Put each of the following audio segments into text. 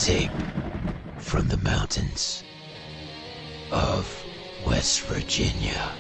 tape from the mountains of West Virginia.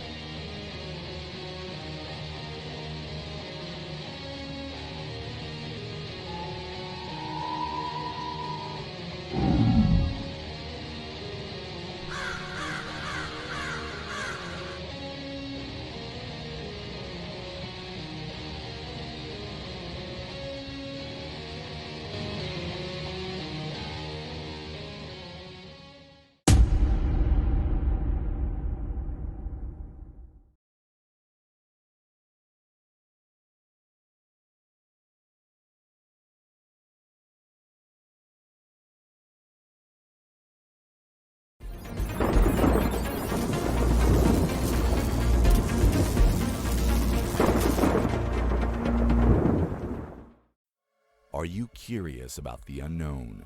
Are you curious about the unknown,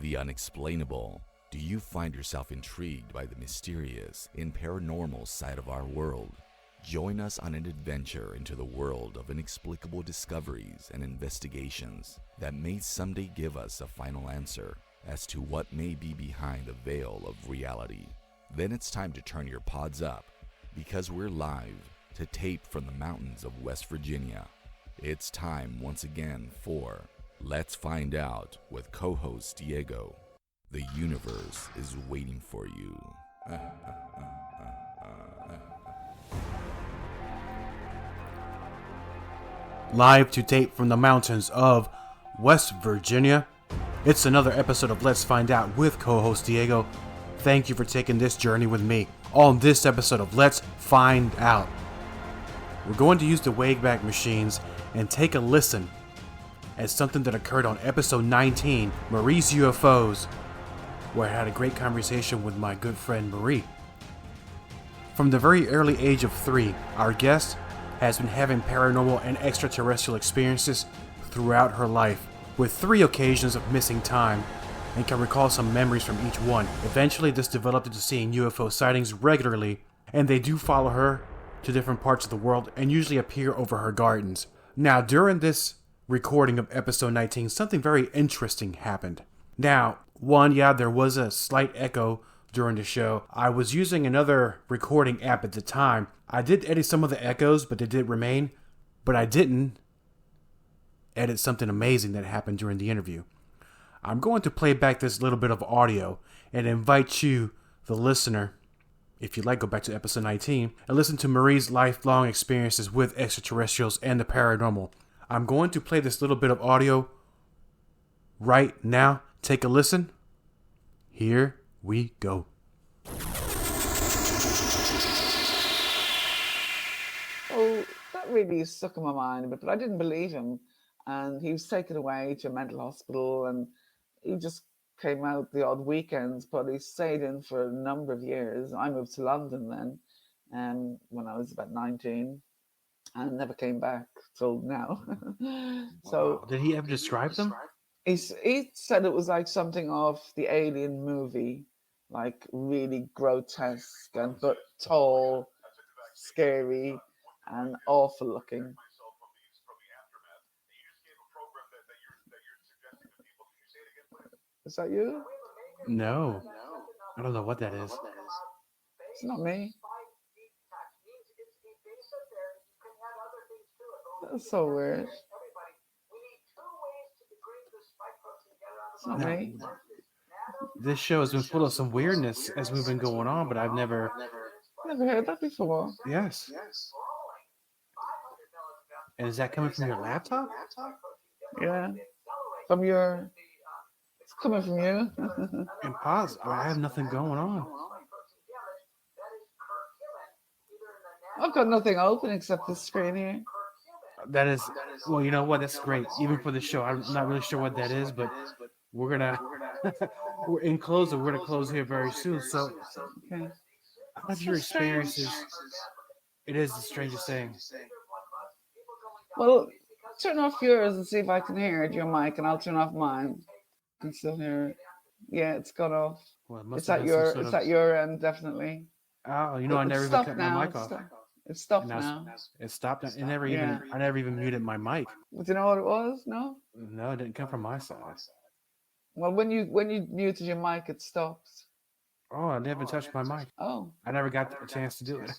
the unexplainable? Do you find yourself intrigued by the mysterious and paranormal side of our world? Join us on an adventure into the world of inexplicable discoveries and investigations that may someday give us a final answer as to what may be behind the veil of reality. Then it's time to turn your pods up, because we're live to tape from the mountains of West Virginia. It's time once again for Let's Find Out with co-host Diego. The universe is waiting for you. Live to tape from the mountains of West Virginia. It's another episode of Let's Find Out with co-host Diego. Thank you for taking this journey with me. On this episode of Let's Find Out, we're going to use the wayback machines and take a listen at something that occurred on episode 19, Marie's UFOs, where I had a great conversation with my good friend Marie. From the very early age of 3, our guest has been having paranormal and extraterrestrial experiences throughout her life, with 3 occasions of missing time, and can recall some memories from each one. Eventually, this developed into seeing UFO sightings regularly, and they do follow her to different parts of the world and usually appear over her gardens. Now, during this recording of episode 19, something very interesting happened. Now, there was a slight echo during the show. I was using another recording app at the time. I did edit some of the echoes, but they did remain. But I didn't edit something amazing that happened during the interview. I'm going to play back this little bit of audio and invite you, the listener, if you'd like, go back to episode 19 and listen to Marie's lifelong experiences with extraterrestrials and the paranormal. I'm going to play this little bit of audio right now. Take a listen. Here we go. Oh, that really stuck in my mind, but I didn't believe him. And he was taken away to a mental hospital, and he just came out the odd weekends, but he stayed in for a number of years. I moved to London then, when I was about 19. And never came back till now. So, did he ever describe them? He said it was like something of the Alien movie, like really grotesque but tall, scary, and awful looking. Is that you? No. I don't know what that is. It's not me. That's so weird. It's not me. This show has been full of some weirdness as we've been going on, but I've never heard that before. Yes. And is that coming from your laptop? Yeah. From your... It's coming from you. And pause. I have nothing going on. I've got nothing open except this screen here. That is, well, you know what? That's great. Even for the show, I'm not really sure what that is, but we're gonna we're in closing. We're gonna close here very soon. So, okay. Out of your experiences, it is the strangest thing. Well, turn off yours and see if I can hear it, your mic, and I'll turn off mine. I can still hear it. Yeah, it's gone off. Well, it's at your end, definitely. Oh, I never even cut my mic off. It's stopped now. It stopped. I never even muted my mic. Do you know what it was? No? No, it didn't come from my side. Well, when you muted your mic, it stops. Oh, I never touched my mic. Oh. I never got a chance to do it.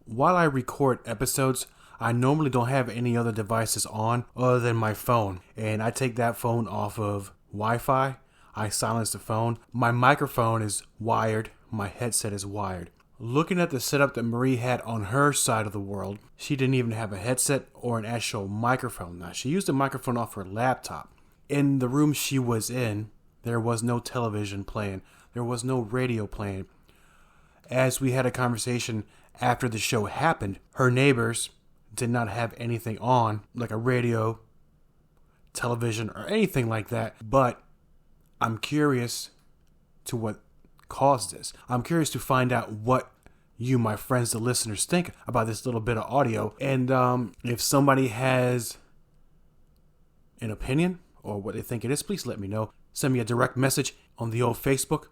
While I record episodes, I normally don't have any other devices on other than my phone. And I take that phone off of Wi-Fi. I silence the phone. My microphone is wired. My headset is wired. Looking at the setup that Marie had on her side of the world, she didn't even have a headset or an actual microphone. Now, she used a microphone off her laptop. In the room she was in, there was no television playing. There was no radio playing. As we had a conversation after the show happened, her neighbors did not have anything on, like a radio, television, or anything like that. But I'm curious to what caused this. I'm curious to find out what you, my friends, the listeners, think about this little bit of audio. And if somebody has an opinion or what they think it is, please let me know. Send me a direct message on the old Facebook,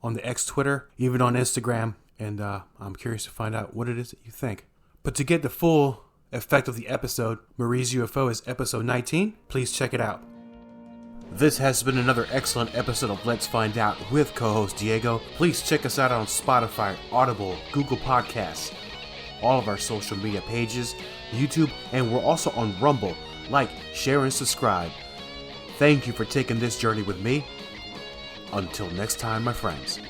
on the X Twitter, even on Instagram. And I'm curious to find out what it is that you think. But to get the full effect of the episode, Marie's UFO is episode 19. Please check it out. This has been another excellent episode of Let's Find Out with co-host Diego. Please check us out on Spotify, Audible, Google Podcasts, all of our social media pages, YouTube, and we're also on Rumble. Like, share, and subscribe. Thank you for taking this journey with me. Until next time, my friends.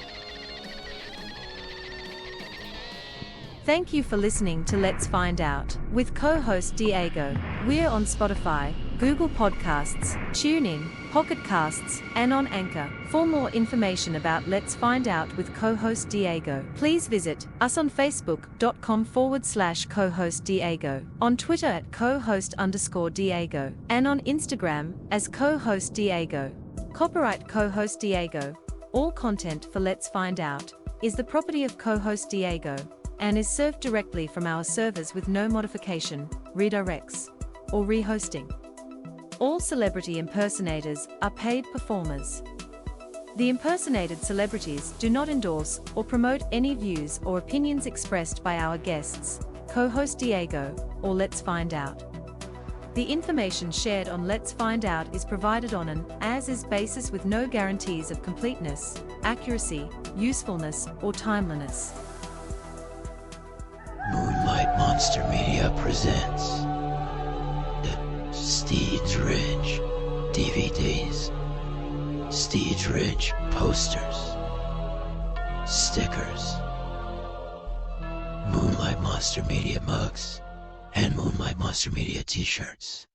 Thank you for listening to Let's Find Out with co-host Diego. We're on Spotify, Google Podcasts, TuneIn, Pocket Casts, and on Anchor. For more information about Let's Find Out with co-host Diego, please visit us on Facebook.com/co-host Diego, on Twitter at co-host_Diego, and on Instagram as co-host Diego. Copyright co-host Diego. All content for Let's Find Out is the property of co-host Diego and is served directly from our servers with no modification, redirects, or rehosting. All celebrity impersonators are paid performers. The impersonated celebrities do not endorse or promote any views or opinions expressed by our guests, co-host Diego, or Let's Find Out. The information shared on Let's Find Out is provided on an as-is basis with no guarantees of completeness, accuracy, usefulness, or timeliness. Moonlight Monster Media presents the Steeds Ridge DVDs, Steeds Ridge posters, stickers, Moonlight Monster Media mugs, and Moonlight Monster Media t-shirts.